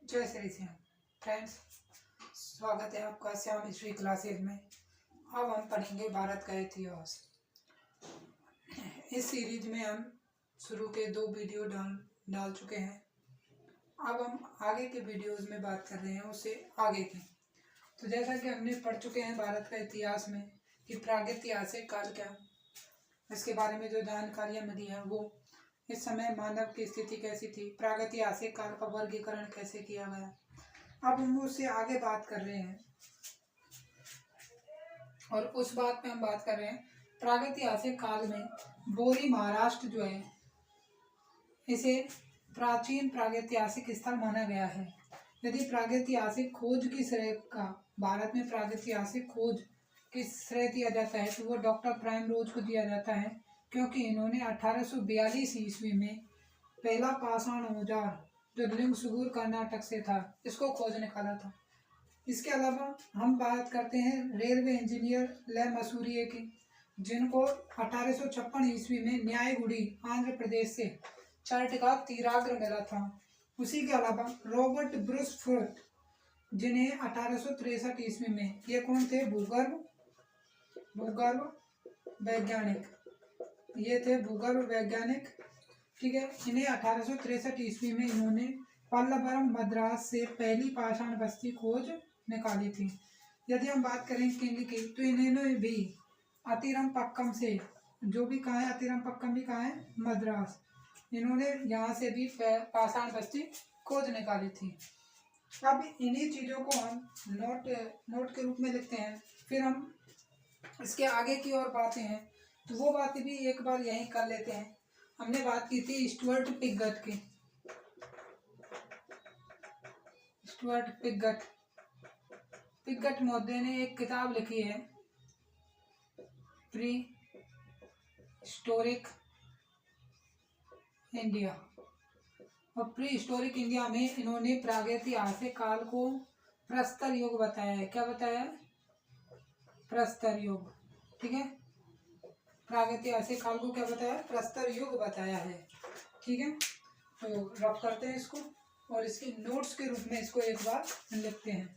जय श्री श्याम फ्रेंड्स, स्वागत है आपका श्याम हिस्ट्री क्लासेज में। अब हम पढ़ेंगे भारत का इतिहास। इस सीरीज में हम शुरू के 2 वीडियो डाल चुके हैं। अब हम आगे के वीडियोस में बात कर रहे हैं उससे आगे की। तो जैसा कि हमने पढ़ चुके हैं भारत का इतिहास में कि प्रागैतिहासिक काल क्या, इसके बारे में जो जानकारियाँ मिली हैं वो इस समय मानव की स्थिति कैसी थी, प्रागैतिहासिक काल का वर्गीकरण कैसे किया गया। अब हम उससे आगे बात कर रहे हैं और उस बात पे हम बात कर रहे हैं प्रागैतिहासिक काल में बोरी महाराष्ट्र जो है इसे प्राचीन प्रागैतिहासिक स्थल माना गया है। यदि प्रागैतिहासिक खोज की श्रेय का भारत में प्रागैतिहासिक खोज की श्रेय दिया जाता है तो वो डॉक्टर प्राइमरोज को दिया जाता है, क्योंकि इन्होंने 1842 ईस्वी में पहला पाषाण औजार जो लिंगसुगुर कर्नाटक से था इसको खोज निकाला था। इसके अलावा हम बात करते हैं रेलवे इंजीनियर ले मसूरिये की, जिनको 1856 ईस्वी में न्यायगुड़ी आंध्र प्रदेश से चार्ट का तीराग्र मिला था। उसी के अलावा रॉबर्ट ब्रूस फुर्ट, जिन्हें 1863 ईस्वी में, ये कौन थे, भूगर्भ वैज्ञानिक, ये थे भूगर्भ वैज्ञानिक, ठीक है। इन्हें 1863 ईस्वी में इन्होंने पल्लवरम मद्रास से पहली पाषाण बस्ती खोज निकाली थी। यदि हम बात करें किंग की तो इन्होंने भी अतिरमपक्कम से, जो भी कहाँ है, अतिरमपक्कम भी कहाँ है, मद्रास, इन्होंने यहाँ से भी पाषाण बस्ती खोज निकाली थी। अब इन्हीं चीज़ों को हम नोट के रूप में लिखते हैं। फिर हम इसके आगे की और बातें हैं तो वो बातें भी एक बार यहीं कर लेते हैं। हमने बात की थी स्टुअर्ट पिगट की। स्टुअर्ट पिगट महोदय ने एक किताब लिखी है प्री हिस्टोरिक इंडिया, और प्री हिस्टोरिक इंडिया में इन्होंने प्रागैतिहासिक काल को प्रस्तर युग बताया है। क्या बताया है? प्रस्तर युग, ठीक है। प्रागैतिहासिक काल को क्या बताया है? प्रस्तर युग बताया है, ठीक है। तो रफ करते हैं इसको और इसके नोट्स के रूप में इसको एक बार लिखते हैं।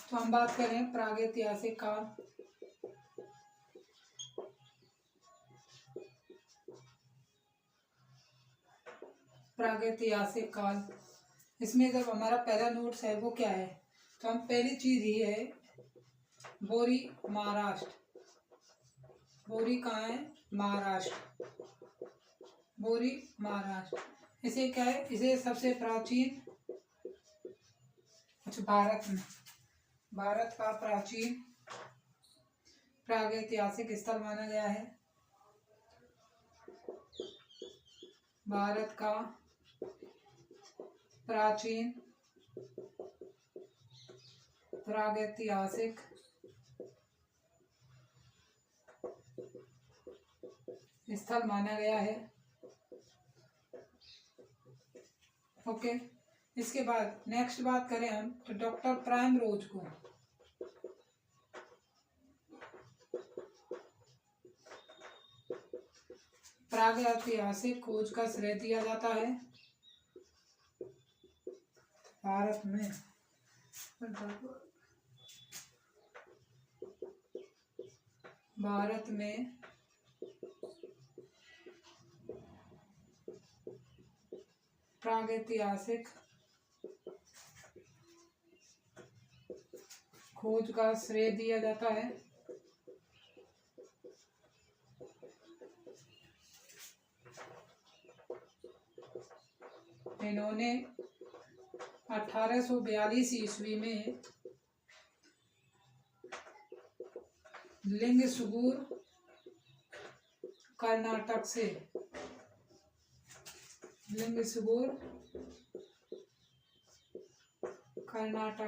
तो हम बात करें प्रागैतिहासिक काल। प्रागैतिहासिक काल, इसमें जब हमारा पहला नोट्स है वो क्या है, तो हम पहली चीज ही है बोरी महाराष्ट्र। बोरी कहाँ है? महाराष्ट्र, बोरी महाराष्ट्र। इसे क्या है, इसे सबसे प्राचीन, अच्छा, भारत का प्राचीन प्रागैतिहासिक स्थल माना गया है। भारत का प्राचीन प्रागैतिहासिक स्थल माना गया है। ओके, इसके बाद नेक्स्ट बात करें हम तो डॉक्टर प्राइमरोज को, प्रागैतिहासिक खोज का श्रेय दिया जाता है। भारत में प्रागैतिहासिक खोज का श्रेय दिया जाता है। इन्होंने 1842 ईस्वी में लिंगसुगुर कर्नाटक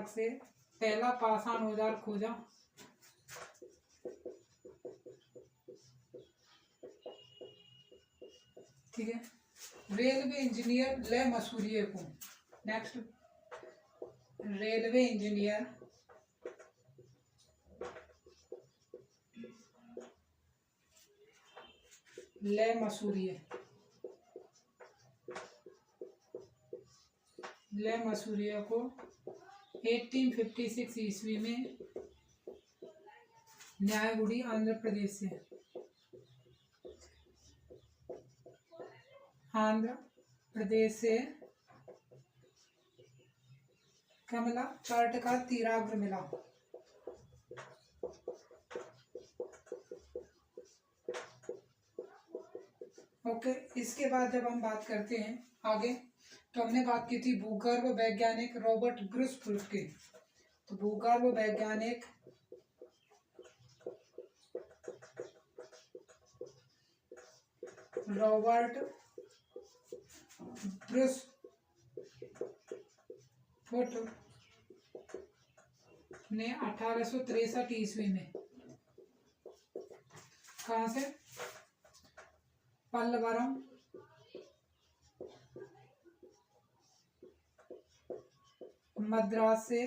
से, पहला पाषाण औजार खोजा। ठीक है। रेलवे इंजीनियर ले मसूरिये को, नेक्स्ट रेलवे इंजीनियर ले मसूरिये, ले मसूरिया को 1856 ईस्वी में न्यायगुड़ी आंध्र प्रदेश से, आंध्र प्रदेश से क्या मिला, चार्ट का तीराग्र मिला। ओके, इसके बाद जब हम बात करते हैं आगे, तो हमने बात की थी भूगर्भ वैज्ञानिक रॉबर्ट ग्रुसफुल्फ की। तो भूगर्भ वैज्ञानिक रॉबर्ट ग्रुसफुल्फ ने 1863 ईस्वी में कहाँ से, पल्लवरम मद्रास से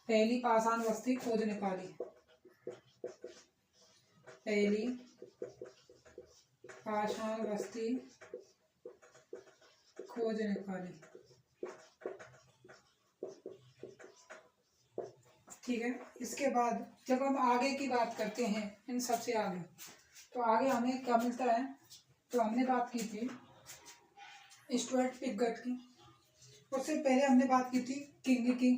पहली पाषाण बस्ती खोज निकाली, पहली पाषाण बस्ती खोज निकाली। ठीक है। इसके बाद जब हम आगे की बात करते हैं, इन सबसे आगे, तो आगे हमें क्या मिलता है, तो हमने बात की थी स्टुअर्ट पिगॉट की। उससे पहले हमने बात की थी किंग की।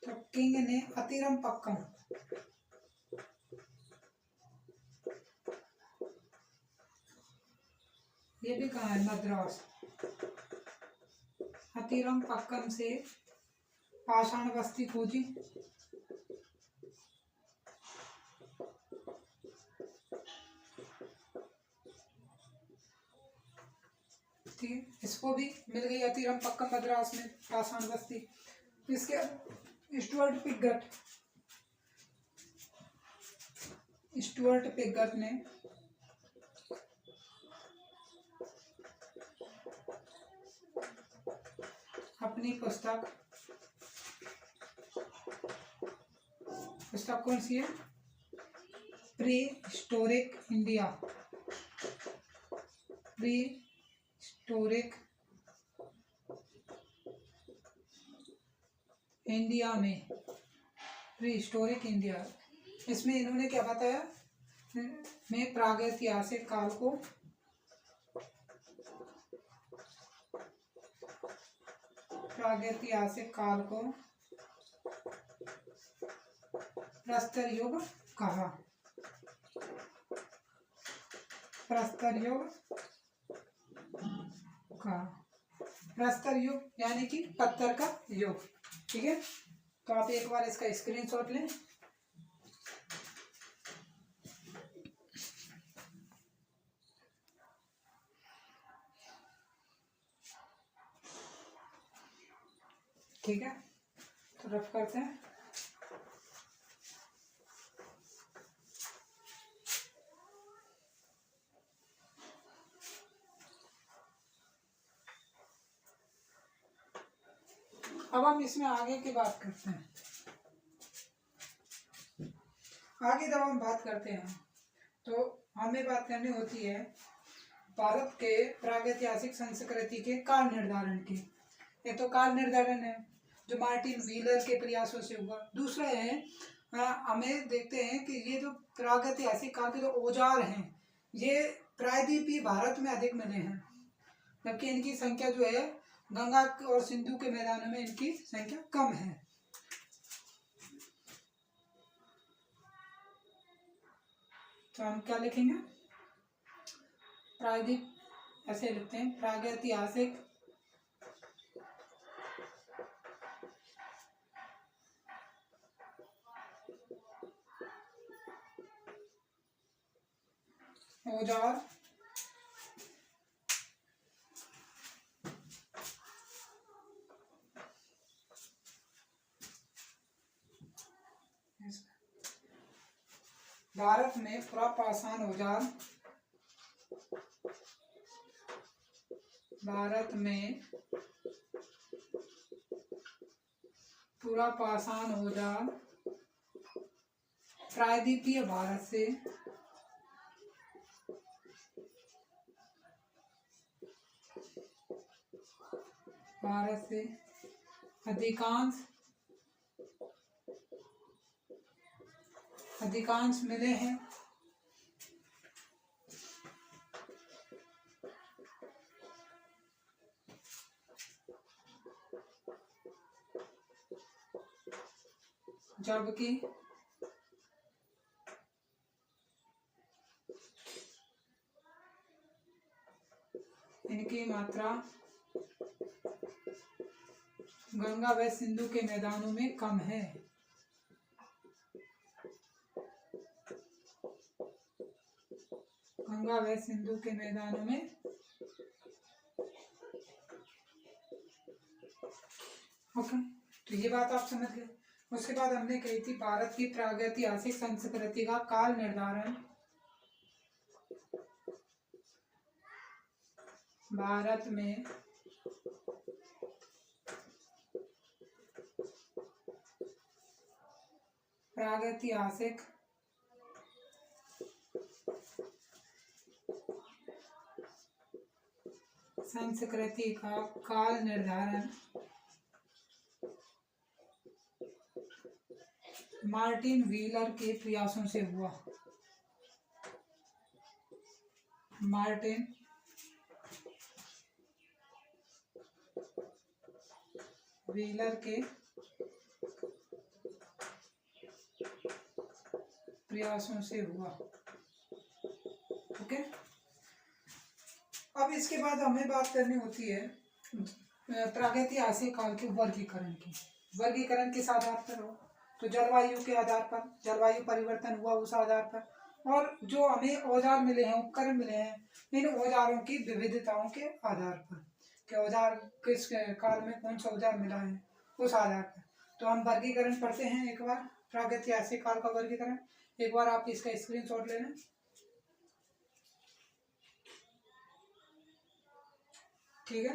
तो किंग ने अतिरम पक्कम, ये भी कहाँ है, मद्रास, अतिरम पक्कम से पाषाण बस्ती खोजी। ठीक है, इसको भी मिल गई अतिरम पक्कम मद्रास में पाषाण बस्ती। इसके स्टुअर्ट पिगॉट ने अपनी पुस्तक कौन सी है, प्री हिस्टोरिक इंडिया में, प्री हिस्टोरिक इंडिया, इसमें इन्होंने क्या बताया, में प्रागैतिहासिक काल को प्रस्तर युग कहा। प्रस्तर युग यानी कि पत्थर का युग। ठीक है, तो आप एक बार इसका स्क्रीनशॉट लें। ठीक है, तो रफ करते हैं। अब हम इसमें आगे की बात करते हैं। आगे जब हम बात करते हैं तो हमें बात करनी होती है भारत के प्रागैतिहासिक संस्कृति के काल निर्धारण की। एक तो काल निर्धारण है जो मार्टिन व्हीलर के प्रयासों से हुआ। दूसरा है हमें देखते हैं कि ये जो प्रागैतिहासिक काल के जो औजार हैं ये प्रायद्वीपीय भारत में अधिक मिले हैं, जबकि इनकी संख्या जो है गंगा और सिंधु के मैदानों में इनकी संख्या कम है। तो हम क्या लिखेंगे, प्रायद्वीप, ऐसे लिखते हैं प्रागैतिहासिक औजार भारत में पुरापाषाण औजार, भारत में पुरापाषाण औजार प्रायद्वीपीय भारत से अधिकांश मिले हैं। जबकि इनकी मात्रा गंगा व सिंधु के मैदानों में कम है। गंगा व सिंधु के मैदानों में ओके, तो ये बात आप समझ गए। उसके बाद हमने कही थी भारत की प्रागैतिहासिक संस्कृति का काल निर्धारण। भारत में प्रागैतिहासिक संस्कृति का काल निर्धारण मार्टिन व्हीलर के प्रयासों से हुआ। मार्टिन व्हीलर के प्रयासों से हुआ। ओके, अब इसके बाद हमें बात करनी होती है प्रागैतिहासिक काल के वर्गीकरण की। वर्गीकरण किस आधार पर हो, तो जलवायु के आधार पर, जलवायु परिवर्तन हुआ उस आधार पर, और जो हमें औजार मिले हैं, उपकरण मिले हैं, इन औजारों की विविधताओं के आधार पर कि औजार किस काल में कौन सा औजार मिला है उस आधार पर। तो हम वर्गीकरण पढ़ते हैं एक बार, प्रागैतिहासिक काल का वर्गीकरण। एक बार आप इसका स्क्रीनशॉट ले लें। ठीक है,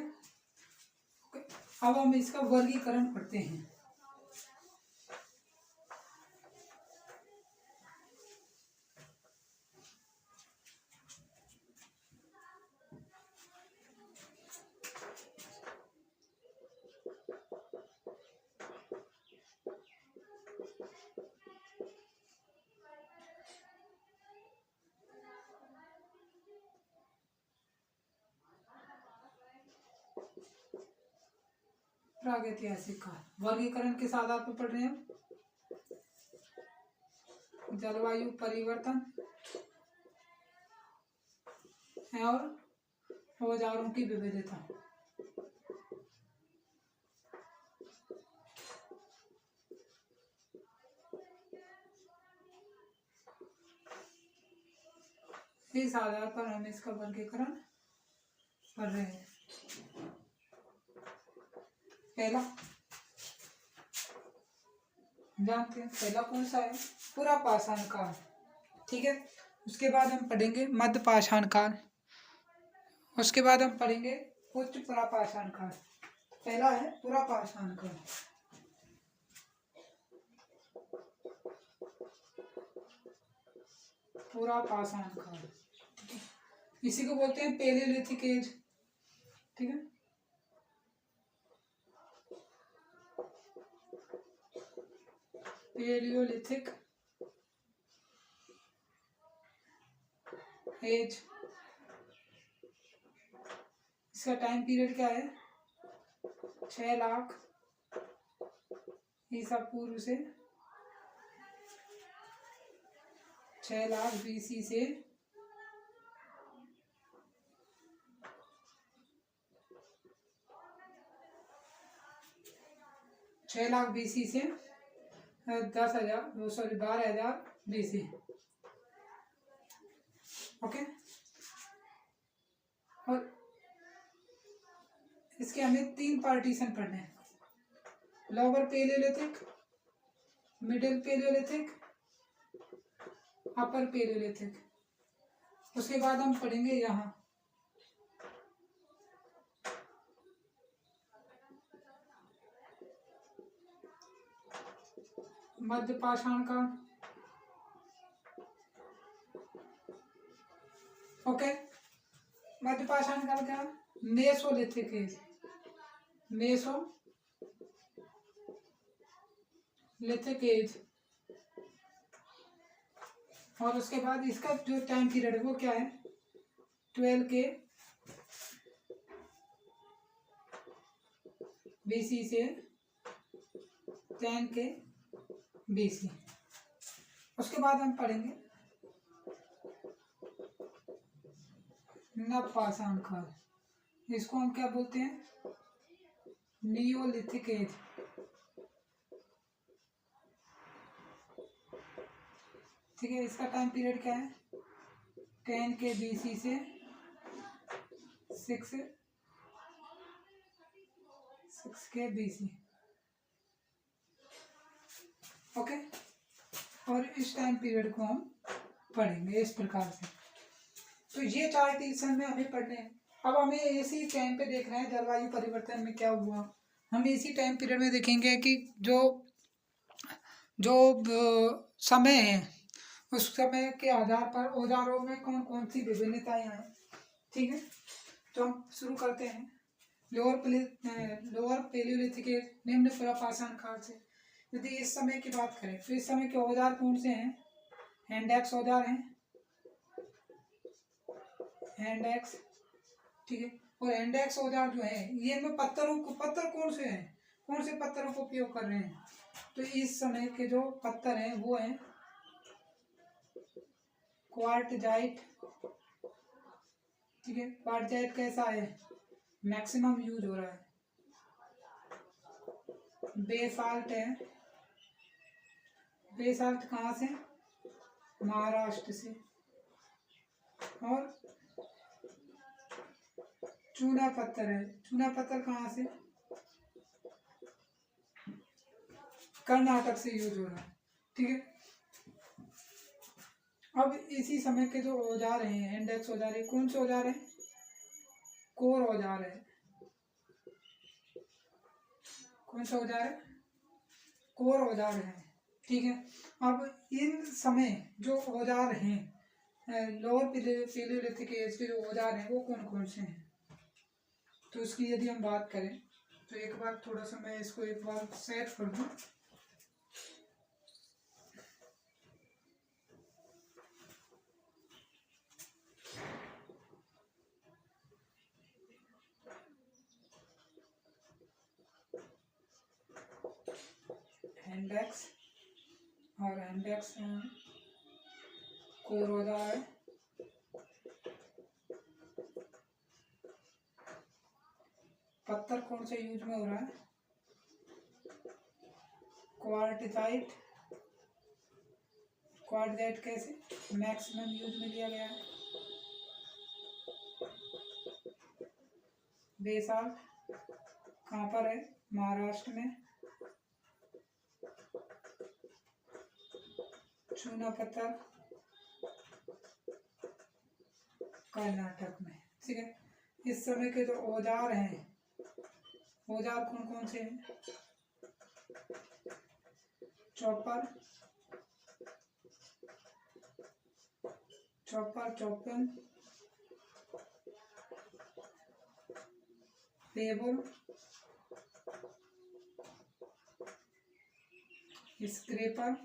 अब हम इसका वर्गीकरण पढ़ते हैं। प्रागैतिहासिक काल वर्गीकरण किस आधार पर पढ़ रहे हैं? जलवायु परिवर्तन और औजारों की विविधता। इस आधार पर हम इसका वर्गीकरण पढ़ रहे हैं। पहला जानते हैं, पहला कौन सा है? पुरापाषाण काल। ठीक है, उसके बाद हम पढ़ेंगे मध्यपाषाण काल, उसके बाद हम पढ़ेंगे उच्च पुरापाषाण काल। पहला है पुरापाषाण काल। पुरापाषाण काल, इसी को बोलते हैं पेलियोलिथिक एज। ठीक है, पेलियोलिथिक एज। इसका टाइम पीरियड क्या है? 6 लाख ईसा पूर्व से 6 लाख BC से 6 लाख BC से 12,000 BC। ओके, और इसके हमें 3 पार्टीशन पढ़ने हैं। लोअर पेलियोलिथिक, मिडिल पेलियोलिथिक अपर पेलियोलिथिक। उसके बाद हम पढ़ेंगे यहाँ मध्य पाषाण काल। ओके, मध्य पाषाण काल क्या? Mesolithic as, Mesolithic as. और उसके बाद इसका जो टाइम पीरियड है वो क्या है? 12 के BC से 10 के BC। उसके बाद हम पढ़ेंगे नवपाषाण काल। इसको हम क्या बोलते हैं? Neolithic age. ठीक है, इसका टाइम पीरियड क्या है? 10 के BC से 6 के BC। ओके, और इस टाइम पीरियड को हम पढ़ेंगे इस प्रकार से। तो ये 4 टीचर में हमें पढ़ने हैं। अब हमें इसी टाइम पे देखना है जलवायु परिवर्तन में क्या हुआ। हम इसी टाइम पीरियड में देखेंगे कि जो समय है उस समय के आधार पर औजारों में कौन कौन सी विभिन्नताएं हैं। ठीक है, तो हम शुरू करते हैं लोअर पेलियोलिथिक एज, निम्न पुरापाषाण काल से। यदि इस समय की बात करें तो इस समय के औजार कौन से हैं? हैंड एक्स औजार हैं, हैंड एक्स। ठीक है, और हैंड एक्स औजार जो है ये में पत्थर कौन से हैं? कौन से पत्थरों का उपयोग कर रहे हैं? तो इस समय के जो पत्थर हैं वो हैं क्वार्टजाइट। ठीक है, क्वार्टजाइट कैसा है? मैक्सिमम यूज हो रहा है। बेसाल्ट है, बेसाल्ट कहाँ से? महाराष्ट्र से। और चूना पत्थर है, चूना पत्थर कहाँ से? कर्नाटक से यूज हो रहा है। ठीक है, अब इसी समय के जो औजार हैं इंडेक्स औजार है, कौन से औजार है? कोर औजार है। कौन सा औजार है? कोर औजार है। ठीक है, अब इन समय जो औजार हैं लोअर पेलियोलिथिक एज के जो औजार हैं वो कौन कौन से हैं? तो उसकी यदि हम बात करें तो एक बार थोड़ा सा मैं इसको एक बार सेट कर दूं। इंडेक्स और इंडेक्स कोर औजार है। पत्थर कौन से यूज में हो रहा है? क्वार्टजाइट। क्वार्टजाइट कैसे? मैक्सिमम यूज में लिया गया है। बेसाल्ट कहाँ पर है? महाराष्ट्र में। चूना पत्थर कर्नाटक में। ठीक है, इस समय के जो औजार हैं औजार कौन कौन से हैं? Chopper, chopping, pebble, scraper,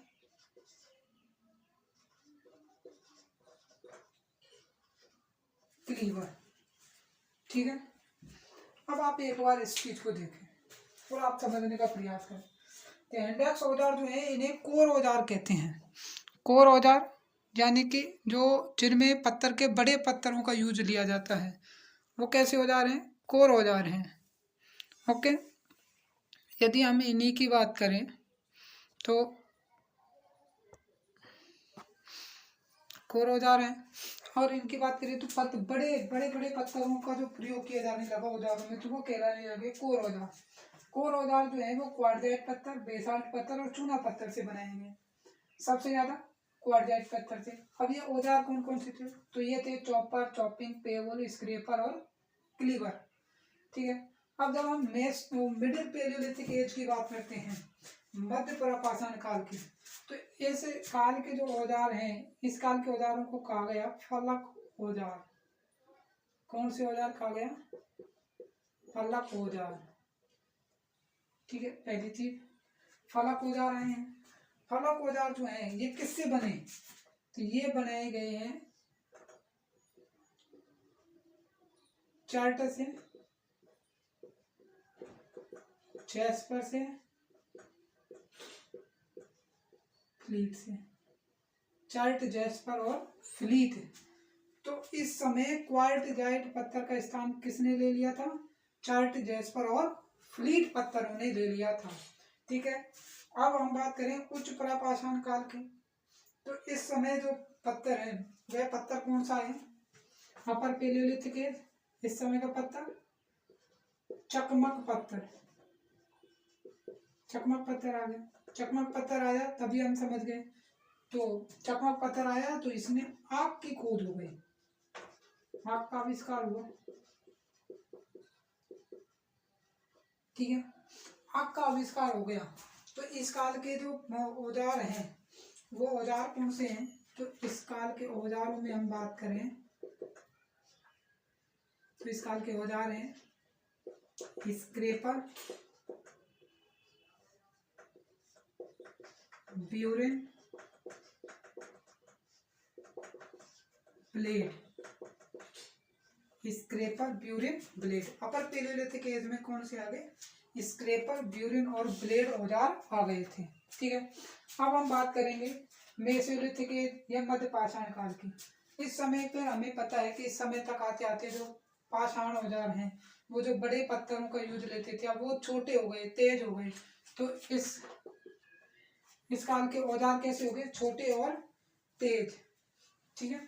cleaver. ठीक है, अब आप एक बार इस चीज को देखें और आप समझने का प्रयास करें। तो इंडेक्स औजार जो है इन्हें कोर औजार कहते हैं। कोर औजार यानी कि जो जिनमें पत्थर के बड़े पत्थरों का यूज लिया जाता है वो कैसे औजार हैं? कोर औजार हैं। ओके, यदि हम इन्हीं की बात करें तो कोर औजार हैं। और इनकी बात करें तो बड़े बड़े बड़े पत्थरों का जो प्रयोग किया जाने लगा औजारों में तो वो कहलाने लगे कोर औजार। कोर औजार जो है वो क्वार्टजाइट पत्थर, बेसाल्ट पत्थर और चूना पत्थर से बनाए गए। सबसे ज्यादा क्वार्टजाइट पत्थर थे। अब ये औजार कौन कौन से थे, तो ये थे चॉपर, चॉपिंग, पेबल, स्क्रेपर और क्लीवर। ठीक है, अब जब हम मिडिल पेलियोलिथिक एज की बात करते हैं, मध्य पुरापाषाण काल की, तो इस काल के जो औजार हैं, इस काल के औजारों को कहा गया फलक औजार। कौन से औजार कहा गया, फलक औजार। ठीक है, पहली चीज फलक औजार आए हैं। फलक औजार जो हैं ये किससे बने, तो ये बनाए गए हैं चार्ट से, चेस्पर से, फ्लीट से। चार्ट, जैस्पर और फ्लीट। तो इस समय क्वार्टजाइट पत्थर का स्थान किसने ले लिया था, चार्ट, जैस्पर और फ्लीट पत्थरों ने ले लिया था। ठीक है, अब हम बात करें उच्च पुरापाषाण काल की, तो इस समय जो पत्थर है वह पत्थर कौन सा है, अपर पेलियोलिथिक एज, इस समय का पत्थर चकमक पत्थर। चकमक पत्थर आ गया, चकमक पत्थर आया तभी हम समझ गए, तो चकमक पत्थर आया तो इसमें आग की खोज हो गई, आग का आविष्कार हुआ। ठीक है, आग का आविष्कार हो गया। तो इस काल के जो औजार हैं वो औजार कौन से हैं, तो इस काल के औजारों में हम बात करें तो इस काल के औजार हैं scraper, burin, blade. Scraper, burin, blade. Upper palaeolithic age में कौन से आ गए, स्क्रेपर, ब्यूरिन और ब्लेड औजार आ गए थे। ठीक है, अब हम बात करेंगे मेसोलिथिक एज या मध्य पाषाण काल की। इस समय पर हमें पता है कि इस समय तक आते आते जो पाषाण औजार हैं वो जो बड़े पत्थरों का यूज लेते थे अब वो छोटे हो गए, तेज हो गए। तो इस काल के औजार कैसे हो गए, छोटे और तेज। ठीक है,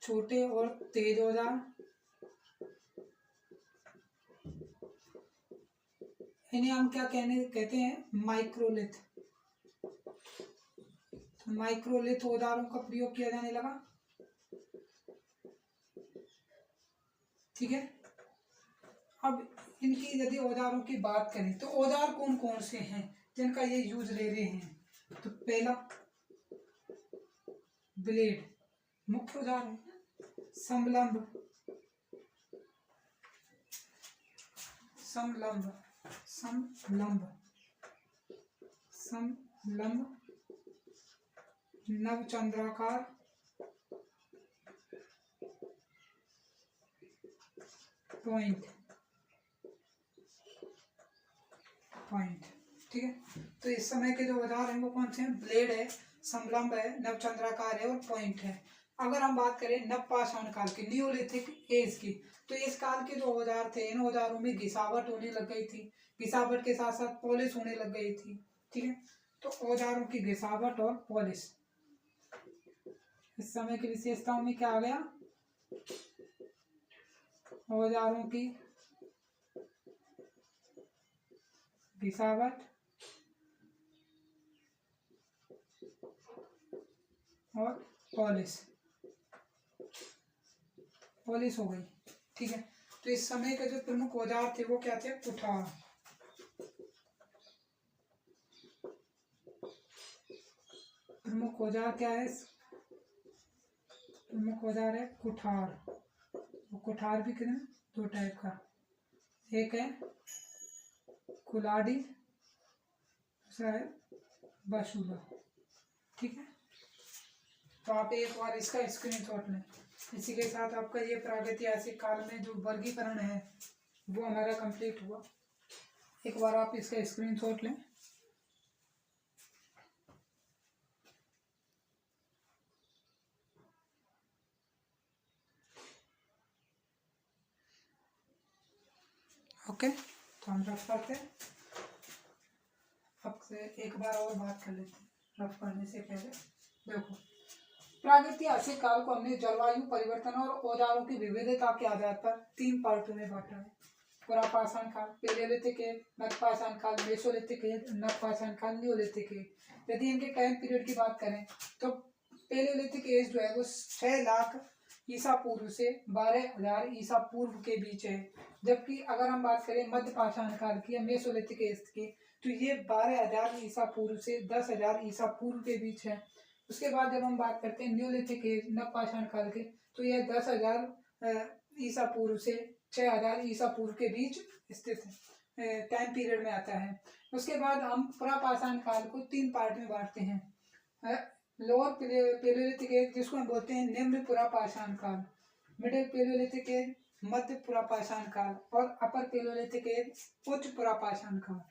छोटे और तेज औजार, इन्हें हम क्या कहते हैं, माइक्रोलिथ। माइक्रोलिथ औजारों का प्रयोग किया जाने लगा। ठीक है, अब इनकी यदि औजारों की बात करें तो औजार कौन कौन से हैं जिनका ये यूज ले रहे हैं, तो पहला ब्लेड मुख्य औजार है, समलंब, समलंब, समलंब, समलंब, नवचंद्राकार, पॉइंट, पॉइंट। ठीक है, तो इस समय के जो औजार हैं वो कौन से हैं, ब्लेड है, समलंब है, नवचंद्राकार है और पॉइंट है। अगर हम बात करें नवपाषाण काल की, नियोलिथिक एज की, तो इस काल के जो औजार थे इन औजारों में घिसावट होने लग गई थी, घिसावट के साथ साथ पॉलिश होने लग गई थी। ठीक है, तो औजारों की घिसावट और पॉलिश इस समय की विशेषताओं में क्या आ गया, औजारों की घिसावट और पॉलिश, पॉलिश हो गई। ठीक है, तो इस समय के जो प्रमुख औजार थे वो क्या थे, कुठार। प्रमुख औजार क्या है, प्रमुख औजार है कुठार। तो कुठार भी कितने, दो टाइप का, एक है कुलाड़ी, दूसरा है बसूला। ठीक है, तो आप एक बार इसका स्क्रीनशॉट लें। इसी के साथ आपका ये प्रागैतिहासिक काल में जो वर्गीकरण है वो हमारा कंप्लीट हुआ। एक बार आप इसका स्क्रीनशॉट लें। ओके, तो हम रफ करते हैं, आपसे एक बार और बात कर लेते हैं रफ करने से पहले। देखो, प्रागैतिहासिक काल को हमने जलवायु परिवर्तन और औजारों की विविधता के आधार पर 3 पार्टों में बांटा है। पुरापाषाण काल, पेलियोलिथिक एज, मध्यपाषाण काल, मेसोलिथिक एज, नवपाषाण काल, न्यूलिथिक एज। यदि इनके टाइम पीरियड की बात करें तो पेलियोलिथिक एज जो है वो 6 लाख ईसा पूर्व से 12,000 ईसा पूर्व के बीच है। जबकि अगर हम बात करें मध्यपाषाण काल की या मेसोलिथिक एज की तो ये 12,000 ईसा पूर्व से 10,000 ईसा पूर्व के बीच है। उसके बाद जब हम बात करते हैं न्यूलिथिक एज, नवपाषाण काल के, तो यह 10,000 ईसा पूर्व से 6,000 ईसा पूर्व के बीच स्थित टाइम पीरियड में आता है। उसके बाद हम पुरापाषाण काल को 3 पार्ट में बांटते हैं। लोअर पेलियोलिथिक एज जिसको हम बोलते हैं निम्न पुरापाषाण काल, मिडिल पेलियोलिथिक एज, मध्य पुरापाषाण काल और अपर पेलियोलिथिक एज, उच्च पुरापाषाण काल।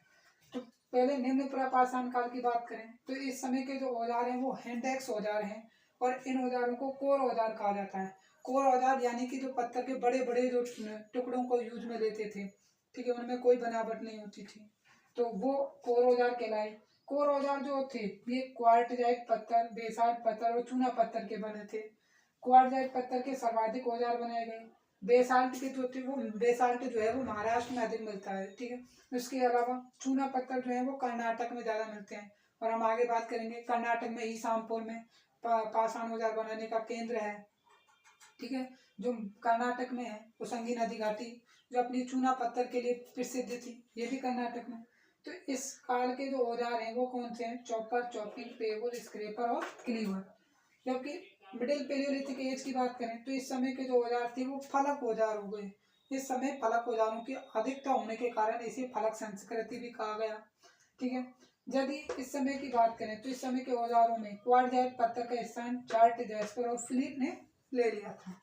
तो पहले निम्न पुरापाषाण काल की बात करें तो इस समय के जो औजार हैं वो हैंड एक्स औजार हैं और इन औजारों को कोर औजार कहा जाता है। कोर औजार यानी कि जो पत्थर के बड़े बड़े जो टुकड़ों को यूज में लेते थे, ठीक है, उनमें कोई बनावट नहीं होती थी, तो वो कोर औजार कहलाए। कोर औजार जो थे ये क्वार्टजाइट पत्थर, बेसाल्ट पत्थर और चूना पत्थर के बने थे। क्वार्टजाइट पत्थर के सर्वाधिक औजार बनाए गए। बेसाल्ट के जो थे वो बेसाल्ट जो है वो महाराष्ट्र में अधिक मिलता है, ठीक है। इसके अलावा चूना पत्थर जो है वो कर्नाटक में ज़्यादा मिलते हैं। और हम आगे बात करेंगे कर्नाटक में ईसामपुर में पाषाण औजार बनाने का केंद्र है, ठीक है, जो कर्नाटक में है। उसंगी नदी घाटी जो अपनी चूना पत्थर के लिए प्रसिद्ध थी, ये भी कर्नाटक में। तो इस काल के जो औजार हैं वो कौन से हैं? चॉपर, चॉपिंग, पेबल, स्क्रेपर और क्लीवर। जबकि मिडिल पेलियोलिथिक एज की बात करें तो इस समय के जो औजार थे वो फलक औजार हो गए। इस समय फलक औजारों की अधिकता होने के कारण इसे फलक संस्कृति भी कहा गया, ठीक है। यदि इस समय की बात करें तो इस समय के औजारों में क्वार्टजाइट पत्थर का स्थान चार्ट, जैस्पर और फिलिप ने ले लिया था।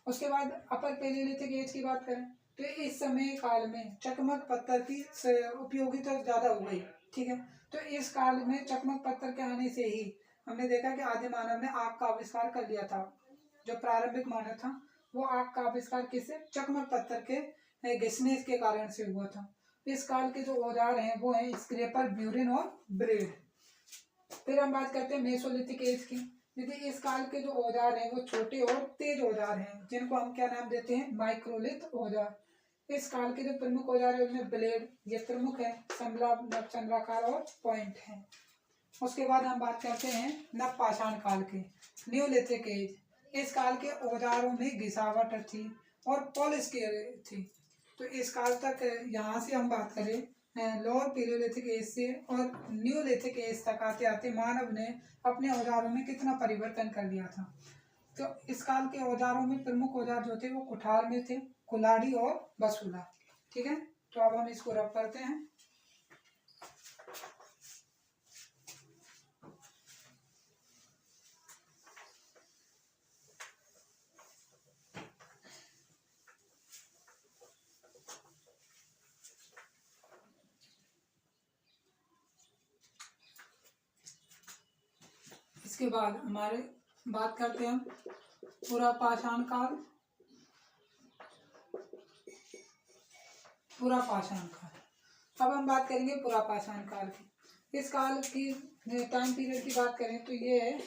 उसके बाद अपर पेलियोलिथिक एज की बात करें तो इस समय काल में चकमक पत्थर की उपयोगिता ज्यादा हो गई, ठीक है। तो इस काल में चकमक पत्थर के आने से ही हमने देखा कि आदि मानव ने आग का आविष्कार कर लिया था। जो प्रारंभिक मानव था वो आग का आविष्कार किससे? चकमक पत्थर के घिसने के कारण से हुआ था। इस काल के जो औजार हैं वो हैं स्क्रेपर, ब्यूरिन और ब्लेड। फिर हम बात करते हैं मेसोलिथिक एज की। यदि इस काल के जो औजार हैं वो छोटे और तेज औजार हैं जिनको हम क्या नाम देते हैं? माइक्रोलिथ औजार। इस काल के जो प्रमुख औजार है उनमें ब्लेड ये प्रमुख है, संबला, नवचंद्राकार और पॉइंट है। उसके बाद हम बात करते हैं नवपाषाण काल के, न्यूलिथिक एज। इस काल के औजारों में घिसावट थी और पॉलिश की थी। तो इस काल तक यहाँ से हम बात करें लोअर पेलियोलिथिक एज से और न्यूलिथिक एज तक आते आते मानव ने अपने औजारों में कितना परिवर्तन कर लिया था। तो इस काल के औजारों में प्रमुख औजार जो थे वो कुठार में थे, कुल्हाड़ी और बसूला, ठीक है। तो अब हम इसको रब करते हैं। इसके बाद हमारे बात करते हैं पुरापाषाण काल। पुरापाषाण काल, अब हम बात करेंगे पुरापाषाण काल की। इस काल की टाइम पीरियड की बात करें तो ये है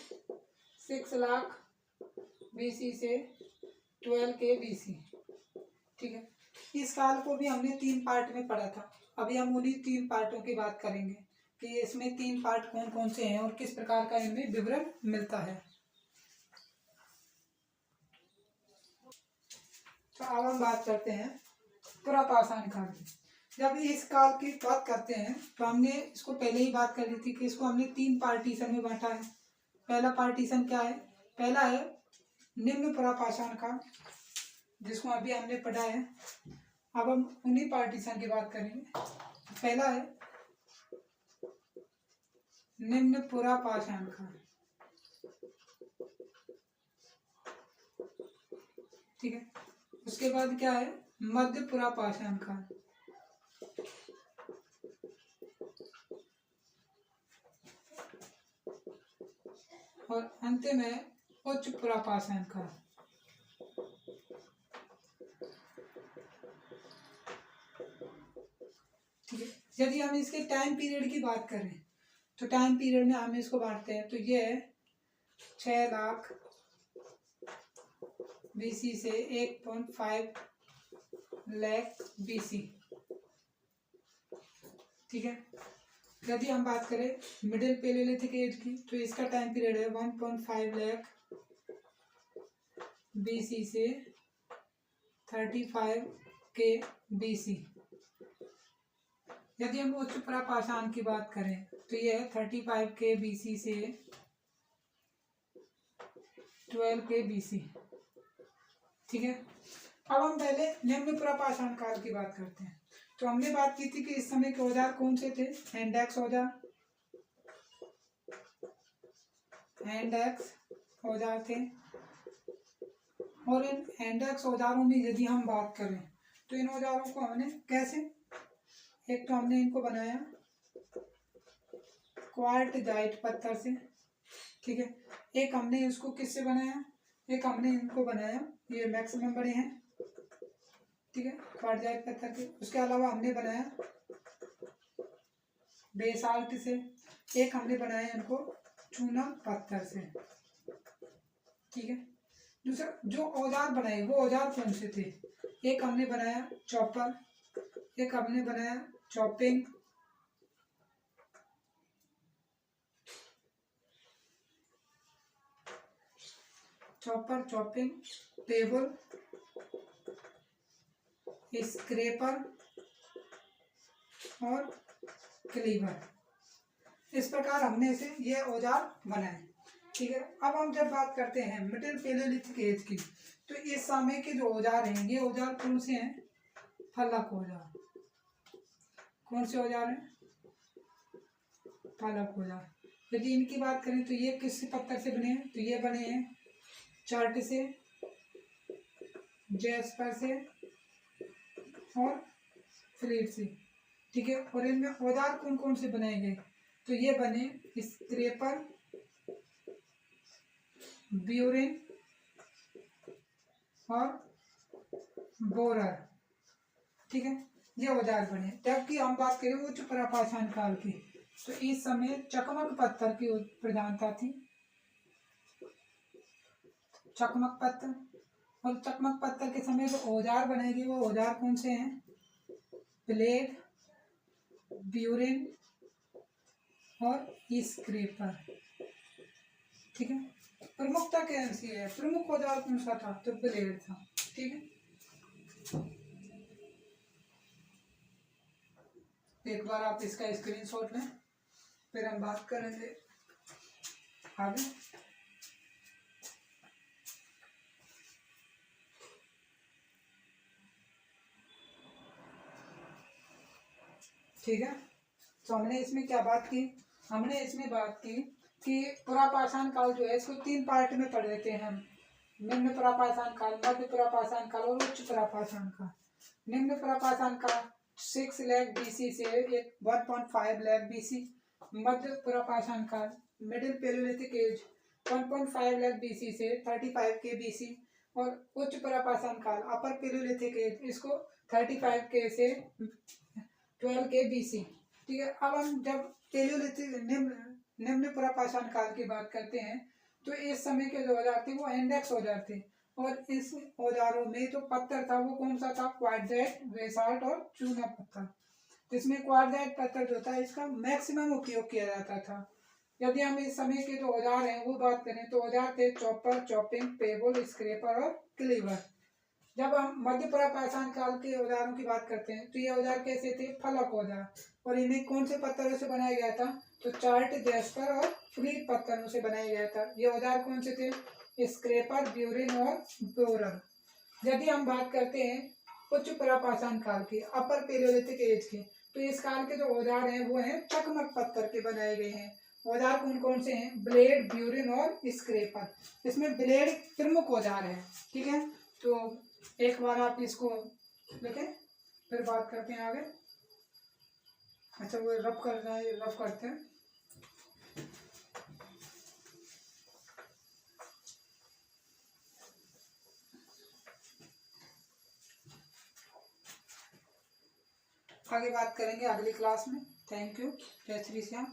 6 लाख BC से 12 के BC, ठीक है। इस काल को भी हमने 3 पार्ट में पढ़ा था। अभी हम उन्हीं 3 पार्टों की बात करेंगे कि इसमें 3 पार्ट कौन कौन से हैं और किस प्रकार का इनमें विवरण मिलता है। तो अब हम बात करते हैं पुरापाषाण काल की। जब इस काल की बात करते हैं तो हमने इसको पहले ही बात कर ली थी कि इसको हमने 3 पार्टीशन में बांटा है। पहला पार्टीशन क्या है? पहला है निम्न पुरापाषाण काल, जिसको अभी हमने पढ़ा है। अब हम उन्हीं पार्टीशन की बात करेंगे। पहला है निम्न पुरापाषाण काल, ठीक है। उसके बाद क्या है? मध्य पुरापाषाण काल, और अंतिम है उच्च पुरापाषाण काल। ठीक है। यदि हम इसके टाइम पीरियड की बात करें तो टाइम पीरियड में हम इसको बांटते हैं। तो ये है 6 लाख BC से 1.5 लाख BC। ठीक है। यदि हम बात करें मिडिल पैलियोलिथिक एज की तो इसका टाइम पीरियड है 1.5 लाख BC से 35 के BC। यदि हम उच्च प्रापाषाण की बात करें तो यह है 35 के BC से 12 के BC। ठीक है। अब हम पहले निम्न प्रापाषाण काल की बात करते हैं। तो हमने बात की थी कि इस समय के औजार कौन से थे? हैंड-एक्स औजार, हैंड-एक्स औजार थे। और इन हैंड-एक्स औजारों में यदि हम बात करें तो इन औजारों को हमने कैसे, एक तो हमने इनको बनाया क्वार्टजाइट पत्थर से। ठीक है। एक हमने इसको किससे बनाया? एक हमने इनको बनाया, ये मैक्सिमम बड़े हैं। ठीक है, क्वार्टजाइट पत्थर के। उसके अलावा हमने बनाया बेसाल्ट से। एक हमने बनाया इनको चूना पत्थर से। ठीक है। दूसरा जो औजार बनाए वो औजार कौन से थे? एक हमने बनाया चॉपर, एक हमने बनाया chopping, chopper, chopping, payable, scraper और क्लीवर। इस प्रकार हमने इसे ये औजार बनाए। ठीक है। अब हम जब बात करते हैं मिडिल पैलियोलिथिक एज की तो इस समय के जो औजार हैं ये औजार कौन से हैं? फलक औजार। कौन से औजार हैं? फलक औजार। यदि इनकी बात करें तो ये किस पत्थर से बने हैं? तो ये बने हैं चार्ट से, जैस्पर से और फ्लेट से। ठीक है। और इनमें औजार कौन कौन से बनाए गए? तो ये बने स्क्रेपर, ब्यूरिन और बोरर। ठीक है, ये औजार बने। जबकि हम बात करें उच्च प्रापाषाण काल की तो इस समय चकमक पत्थर की प्रधानता थी। चकमक पत्थर। और चकमक पत्थर के समय जो औजार बनेंगे वो औजार कौन से हैं? प्लेट, ब्यूरिन और स्क्रेपर। ठीक है। प्रमुखता कैसी है? प्रमुख औजार कौन सा था? तो ब्लेड था। ठीक है। एक बार आप इसका स्क्रीनशॉट लें, फिर हम बात करेंगे आगे। ठीक है। तो हमने इसमें क्या बात की? हमने इसमें बात की कि प्रापाषाण काल जो है इसको 3 पार्ट में पढ़ देते हैं हम। निम्न प्रापाषाण काल, मध्य प्रापाषाण काल और उच्च प्रापाषाण काल। निम्न प्रापाषाण काल 6 लाख BC से 1.5 लाख BC। मध्य प्रापाषाण काल middle palaeolithic age 1.5 lakh BC से 35 के BC। और उच्च प्रापाषाण काल अपर पैलियोलिथिक एज इसको 35 के से 12 के BC। ठीक है। अब हम जब पैलियोलिथिक निम्न प्रापाषाण काल की बात करते हैं तो इस समय के जो औजार थे वो हैंड-एक्स औजार थे। और इस औजारों में जो पत्थर था वो कौन सा था? क्वार्टजाइट, बेसाल्ट और चूना पत्थर। इसमें क्वार्टजाइट पत्थर जो था इसका मैक्सिमम उपयोग किया जाता था। यदि हम इस समय के जो औजार हैं वो बात करें तो औजार थे चॉपर, चॉपिंग, पेबल, स्क्रेपर और क्लीवर। जब हम मध्य प्रापाषाण काल के औजारों की बात करते हैं तो ये औजार कैसे थे? फलक औजार। और इन्हें कौन से पत्थरों से बनाया गया था? तो चार्ट, जैस्पर और फ्लीट पत्थरों से बनाया गया था। ये औजार कौन से थे? स्क्रेपर, ब्यूरिन और बोरर। यदि हम बात करते हैं उच्च प्रापाषाण काल की, अपर पैलियोलिथिक एज के, तो इस काल के जो औजार हैं वो हैं चकमक पत्थर के बनाए गए हैं। औजार कौन कौन से हैं? ब्लेड, ब्यूरिन और स्क्रेपर। इसमें ब्लेड प्रमुख औजार है। ठीक है। तो एक बार आप इसको लिखें, फिर बात करते हैं आगे। अच्छा, वो रब करना है, रब करते हैं। आगे बात करेंगे अगली क्लास में। Thank you. जय श्री श्याम।